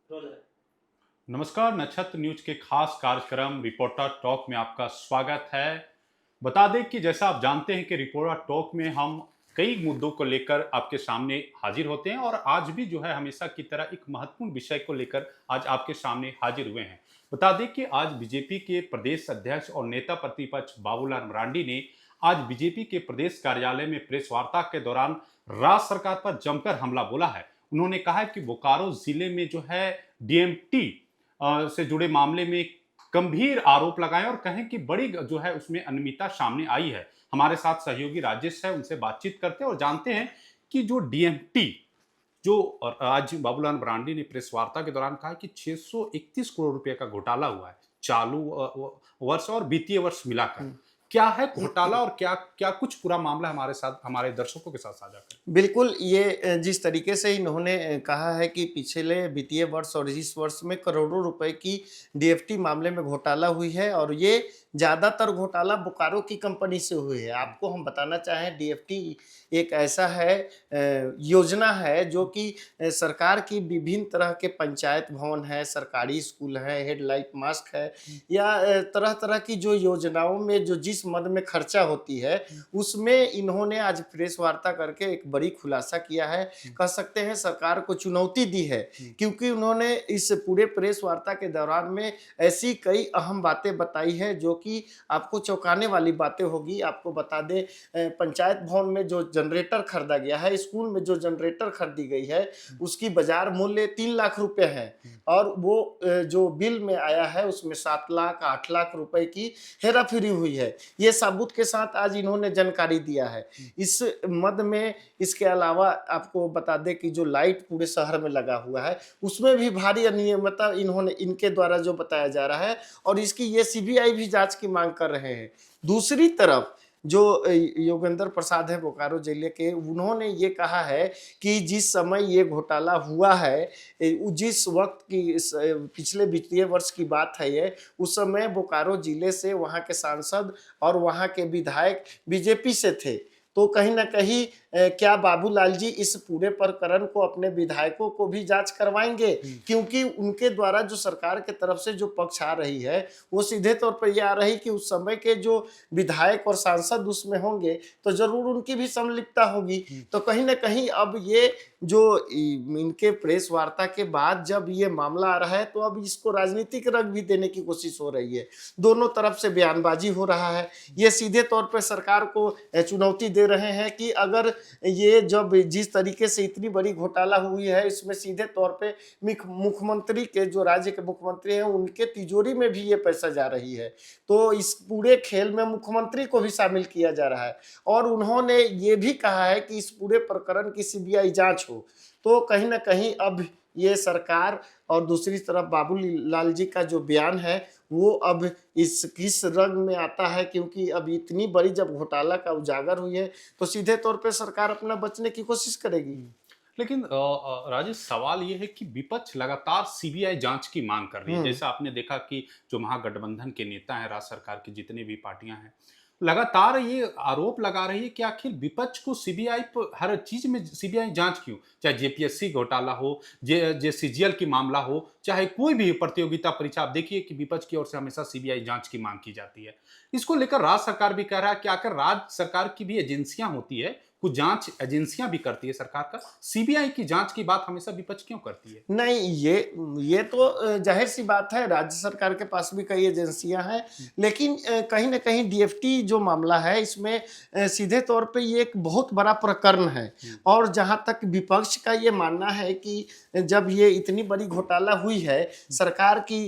नमस्कार, नक्षत्र न्यूज के खास कार्यक्रम रिपोर्टर टॉक में आपका स्वागत है। बता दें कि जैसा आप जानते हैं कि रिपोर्टर टॉक में हम कई मुद्दों को लेकर आपके सामने हाजिर होते हैं और आज भी जो है हमेशा की तरह एक महत्वपूर्ण विषय को लेकर आज आपके सामने हाजिर हुए हैं। बता दें कि आज बीजेपी के प्रदेश अध्यक्ष और नेता प्रतिपक्ष बाबूलाल मरांडी ने आज बीजेपी के प्रदेश कार्यालय में प्रेस वार्ता के दौरान राज्य सरकार पर जमकर हमला बोला है। उन्होंने कहा है कि बोकारो जिले में जो है डीएमटी से जुड़े मामले में गंभीर आरोप लगाएं और कहें कि बड़ी जो है उसमें अनियमितता सामने आई है। हमारे साथ सहयोगी राजेश है, उनसे बातचीत करते हैं और जानते हैं कि जो डीएमटी जो आज बाबूलाल मरांडी ने प्रेस वार्ता के दौरान कहा कि 631 करोड़ रुपए का घोटाला हुआ है चालू वर्ष और वित्तीय वर्ष मिलाकर। क्या है घोटाला और क्या क्या कुछ पूरा मामला हमारे साथ हमारे दर्शकों के साथ साझा करें। बिल्कुल, ये जिस तरीके से इन्होंने कहा है कि पिछले वित्तीय वर्ष और इस वर्ष में करोड़ों रुपए की डीएफटी मामले में घोटाला हुई है और ये ज़्यादातर घोटाला बोकारो की कंपनी से हुई है। आपको हम बताना चाहें, डीएफटी एक ऐसा है योजना है जो कि सरकार की विभिन्न तरह के पंचायत भवन है, सरकारी स्कूल है, हेडलाइट मास्क है या तरह-तरह की जो योजनाओं में जो जिस मद में खर्चा होती है, उसमें इन्होंने आज प्रेस वार्ता करके एक बड़ी खुलासा किया है। कह सकते हैं सरकार को चुनौती दी है, क्योंकि उन्होंने इस पूरे प्रेस वार्ता के दौरान में ऐसी कई अहम बातें बताई है जो कि आपको चौंकाने वाली बातें होगी। आपको बता दें, पंचायत भवन में जो जनरेटर खरीदा गया है, स्कूल में जो जनरेटर खरीदी गई है, उसकी बाजार मूल्य 3 लाख रुपए है और वो जो बिल में आया है उसमें 7 लाख 8 लाख रुपए की हेराफेरी हुई है। ये सबूत के साथ आज इन्होंने जानकारी दिया है। इस मद में इसके अलावा आपको बता दें कि जो लाइट पूरे शहर में लगा हुआ है, उसमें भी भारी अनियमितता इन्होंने इनके द्वारा जो बताया जा रहा है और इसकी ये सीबीआई भी जांच की मांग कर रहे हैं। दूसरी तरफ जो योगेंद्र प्रसाद है बोकारो जिले के, उन्होंने ये कहा है कि जिस समय ये घोटाला हुआ है, जिस वक्त की पिछले वित्तीय वर्ष की बात है ये, उस समय बोकारो जिले से वहाँ के सांसद और वहाँ के विधायक बीजेपी से थे। तो कहीं न कहीं क्या बाबूलाल जी इस पूरे प्रकरण को अपने विधायकों को भी जांच करवाएंगे? क्योंकि उनके द्वारा जो सरकार के तरफ से जो पक्ष आ रही है, वो सीधे तौर पर ये आ रही कि उस समय के जो विधायक और सांसद उसमें होंगे, तो ज़रूर उनकी भी संलिप्तता होगी। तो कहीं न कहीं अब ये जो इनके प्रेस वार्ता के बाद जब ये मामला आ रहा है, तो अब इसको राजनीतिक रंग भी देने की कोशिश हो रही है। दोनों तरफ से बयानबाजी हो रहा है। ये सीधे तौर पर सरकार को चुनौती दे रहे हैं कि अगर ये जब जिस तरीके से इतनी बड़ी घोटाला हुई है, इसमें सीधे तौर पे मुख्यमंत्री के जो राज्य के मुख्यमंत्री हैं, उनके तिजोरी में भी ये पैसा जा रही है। तो इस पूरे खेल में मुख्यमंत्री को भी शामिल किया जा रहा है और उन्होंने ये भी कहा है कि इस पूरे प्रकरण की सीबीआई जांच हो। तो कहीं न कहीं अब ये सरकार और दूसरी तरफ बाबूलाल जी का जो बयान है, वो अब इस किस रंग में आता है, क्योंकि अब इतनी बड़ी जब घोटाला का उजागर हुई है, तो सीधे तौर पे सरकार अपना बचने की कोशिश करेगी। लेकिन राजेश, सवाल ये है कि विपक्ष लगातार सीबीआई जांच की मांग कर रही है। हुँ। जैसा आपने देखा कि जो महागठबंधन के नेता हैं, राज्य सरकार की जितनी भी पार्टियां हैं, लगातार ये आरोप लगा रही है कि आखिर विपक्ष को सीबीआई पर हर चीज में सीबीआई जांच क्यों? चाहे जेपीएससी घोटाला हो, जेसीजीएल की मामला हो, चाहे कोई भी प्रतियोगिता परीक्षा, आप देखिए कि विपक्ष की ओर से हमेशा सीबीआई जांच की मांग की जाती है। इसको लेकर राज्य सरकार भी कह रहा है कि आखिर राज्य सरकार की भी एजेंसियां होती है, कुछ जांच एजेंसियां भी करती है सरकार का, सीबीआई की जांच की बात हमेशा विपक्ष क्यों करती है? नहीं, ये तो ज़ाहिर-सी बात है, राज्य सरकार के पास भी कई एजेंसियाँ हैं, लेकिन कहीं न कहीं डीएफटी जो मामला है, इसमें सीधे तौर पे ये एक बहुत बड़ा प्रकरण है और जहाँ तक विपक्ष का ये मानना है कि जब ये इतनी बड़ी घोटाला हुई है, सरकार की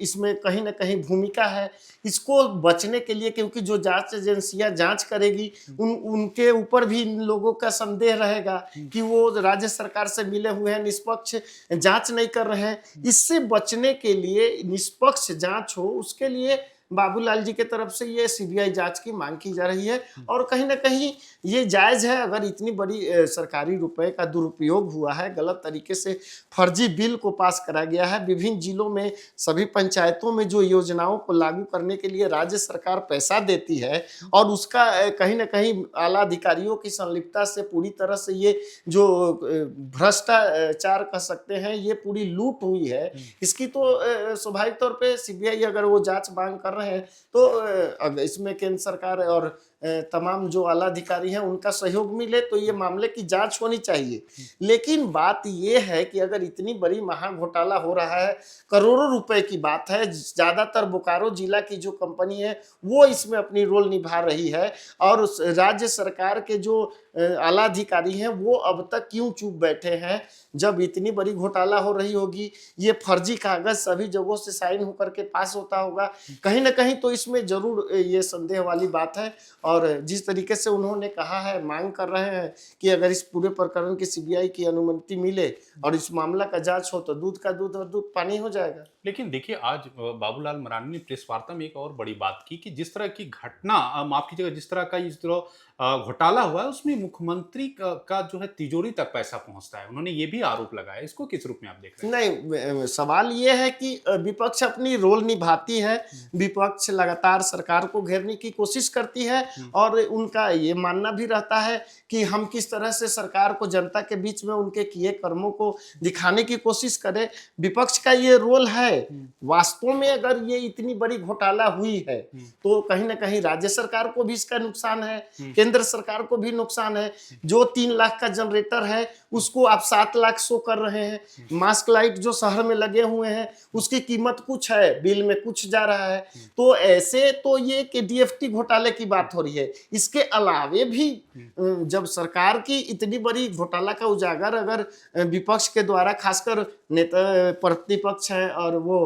इसमें कहीं न कहीं भूमिका है। इसको बचने के लिए, क्योंकि जो जाँच एजेंसियाँ जाँच करेगी, उनके ऊपर भी इन लोगों का संदेह रहेगा कि वो राज्य सरकार से मिले हुए हैं, निष्पक्ष जांच नहीं कर रहे हैं। इससे बचने के लिए निष्पक्ष जांच हो, उसके लिए बाबूलाल जी के तरफ से ये सीबीआई जांच की मांग की जा रही है। और कहीं ना कहीं ये जायज है, अगर इतनी बड़ी सरकारी रुपए का दुरुपयोग हुआ है, गलत तरीके से फर्जी बिल को पास करा गया है, विभिन्न जिलों में सभी पंचायतों में जो योजनाओं को लागू करने के लिए राज्य सरकार पैसा देती है और उसका कहीं ना कहीं आला अधिकारियों की संलिप्तता से पूरी तरह से ये जो भ्रष्टाचार कह सकते हैं, ये पूरी लूट हुई है। इसकी तो स्वाभाविक तौर पे सीबीआई अगर वो जांच मांग कर रहे हैं तो इसमें केंद्र सरकार और तमाम जो आला अधिकारी हैं उनका सहयोग मिले तो ये मामले की जांच होनी चाहिए। लेकिन बात ये है कि अगर इतनी बड़ी महा घोटाला हो रहा है, करोड़ों रुपए की बात है, ज्यादातर बोकारो जिला की जो कंपनी है वो इसमें अपनी रोल निभा रही है और उस राज्य सरकार के जो आला अधिकारी हैं वो अब तक क्यों चुप बैठे हैं? जब इतनी बड़ी घोटाला हो रही होगी, ये फर्जी कागज सभी जगहों से साइन होकर के पास होता होगा, कहीं ना कहीं तो इसमें जरूर ये संदेह वाली बात है। और जिस तरीके से उन्होंने कहा है, मांग कर रहे हैं कि अगर इस पूरे प्रकरण की सीबीआई की अनुमति मिले और इस मामला का जांच हो तो दूध का दूध और दूध पानी हो जाएगा। लेकिन देखिए आज बाबूलाल मरांडी ने प्रेस वार्ता में एक और बड़ी बात की कि जिस तरह की घटना, माफ कीजिएगा, जिस तरह का इस तरह घोटाला हुआ है उसमें मुख्यमंत्री का जो है तिजोरी तक पैसा पहुंचता है। उन्होंने ये भी आरोप लगाया। इसको किस रूप में आप देख रहे हैं? नहीं, सवाल ये है कि विपक्ष अपनी रोल निभाती है, विपक्ष लगातार सरकार को घेरने की कोशिश करती है और उनका ये मानना भी रहता है कि हम किस तरह से सरकार को जनता के बीच में उनके किए कर्मों को दिखाने की कोशिश करें। विपक्ष का ये रोल है। वास्तव में अगर ये इतनी बड़ी घोटाला हुई है तो कहीं ना कहीं राज्य सरकार को भी इसका नुकसान है, केंद्र सरकार को भी नुकसान है। जो 3 लाख का जनरेटर है उसको आप 7 लाख शो कर रहे हैं। मास्क लाइट जो शहर में लगे हुए हैं उसकी कीमत कुछ है, बिल में कुछ जा रहा है। तो ऐसे तो ये कि डीएफटी घोटाले की बात हो रही है। इसके अलावे भी जब सरकार की इतनी बड़ी घोटाला का उजागर अगर विपक्ष के द्वारा, खासकर नेता प्रतिपक्ष है और वो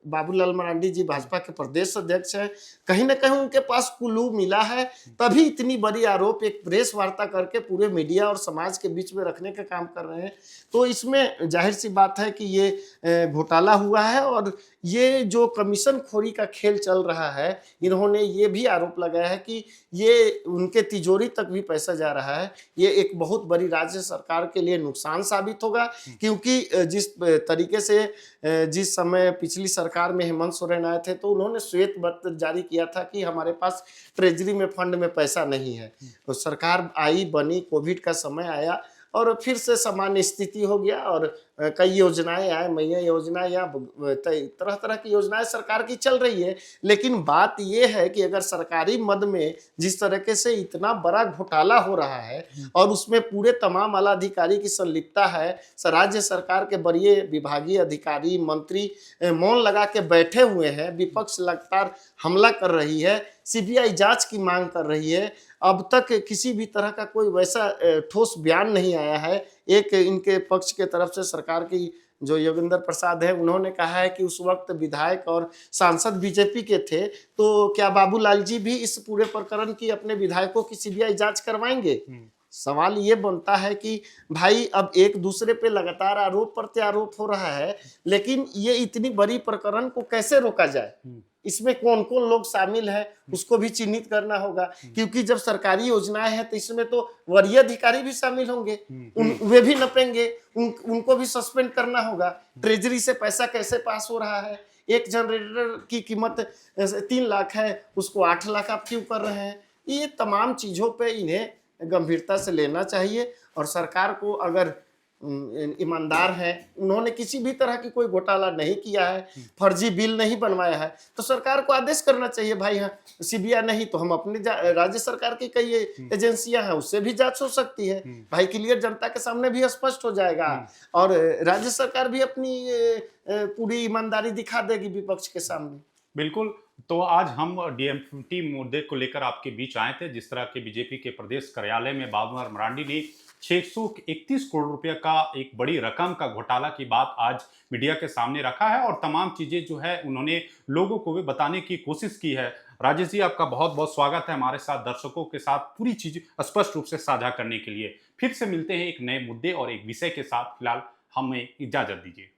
बाबूलाल मरांडी जी भाजपा के प्रदेश अध्यक्ष हैं, कहीं ना कहीं उनके पास क्लू मिला है, तभी इतनी बड़ी आरोप एक प्रेस वार्ता करके पूरे मीडिया और समाज के बीच में रखने का काम कर रहे हैं। तो इसमें जाहिर सी बात है कि ये घोटाला हुआ है और ये जो कमीशन खोरी का खेल चल रहा है, इन्होंने ये भी आरोप लगाया है कि ये उनके तिजोरी तक भी पैसा जा रहा है। ये एक बहुत बड़ी राज्य सरकार के लिए नुकसान साबित होगा, क्योंकि जिस तरीके से जिस समय पिछली सरकार में हेमंत सोरेन आए थे तो उन्होंने श्वेत पत्र जारी किया था कि हमारे पास ट्रेजरी में फंड में पैसा नहीं है। तो सरकार आई, बनी, कोविड का समय आया और फिर से सामान्य स्थिति हो गया और कई योजनाएं आए, मैया योजना या तरह तरह की योजनाएं सरकार की चल रही है। लेकिन बात यह है कि अगर सरकारी मद में जिस तरीके से इतना बड़ा घोटाला हो रहा है और उसमें पूरे तमाम आला अधिकारी की संलिप्तता है, राज्य सरकार के बड़े विभागीय अधिकारी, मंत्री मौन लगा के बैठे हुए हैं, विपक्ष लगातार हमला कर रही है, सीबीआई जांच की मांग कर रही है, अब तक किसी भी तरह का कोई वैसा ठोस बयान नहीं आया है। एक इनके पक्ष के तरफ से सरकार की जो योगेंद्र प्रसाद है, उन्होंने कहा है कि उस वक्त विधायक और सांसद बीजेपी के थे, तो क्या बाबूलाल जी भी इस पूरे प्रकरण की अपने विधायकों की सीबीआई जांच करवाएंगे? सवाल ये बनता है कि भाई अब एक दूसरे पे लगातार आरोप प्रत्यारोप हो रहा है, लेकिन ये इतनी बड़ी प्रकरण को कैसे रोका जाए? इसमें कौन कौन लोग शामिल है उसको भी चिन्हित करना होगा, क्योंकि जब सरकारी योजनाएं हैं तो इसमें तो वरीय अधिकारी भी शामिल होंगे, वे भी नपेंगे, उनको भी सस्पेंड करना होगा। ट्रेजरी से पैसा कैसे पास हो रहा है? एक जनरेटर की कीमत 3 लाख है, उसको 8 लाख आप क्यों कर रहे हैं? ये तमाम चीजों पे इन्हें गंभीरता से लेना चाहिए और सरकार को अगर ईमानदार है, उन्होंने किसी भी तरह की कोई घोटाला नहीं किया है, फर्जी बिल नहीं बनवाया है, तो सरकार को आदेश करना चाहिए भाई, हाँ सीबीआई नहीं तो हम अपने राज्य सरकार की कई एजेंसियां हैं उससे भी जांच हो सकती है भाई, क्लियर जनता के सामने भी स्पष्ट हो जाएगा और राज्य सरकार भी अपनी पूरी ईमानदारी दिखा देगी विपक्ष के सामने। बिल्कुल। तो आज हम डीएमटी मुद्दे को लेकर आपके बीच आए थे। जिस तरह के बीजेपी के प्रदेश कार्यालय में बाबूलाल मरांडी ने 631 करोड़ रुपए का एक बड़ी रकम का घोटाला की बात आज मीडिया के सामने रखा है और तमाम चीजें जो है उन्होंने लोगों को भी बताने की कोशिश की है। राजेश जी, आपका बहुत बहुत स्वागत है हमारे साथ, दर्शकों के साथ पूरी चीज स्पष्ट रूप से साझा करने के लिए। फिर से मिलते हैं एक नए मुद्दे और एक विषय के साथ। फिलहाल हमें इजाजत दीजिए।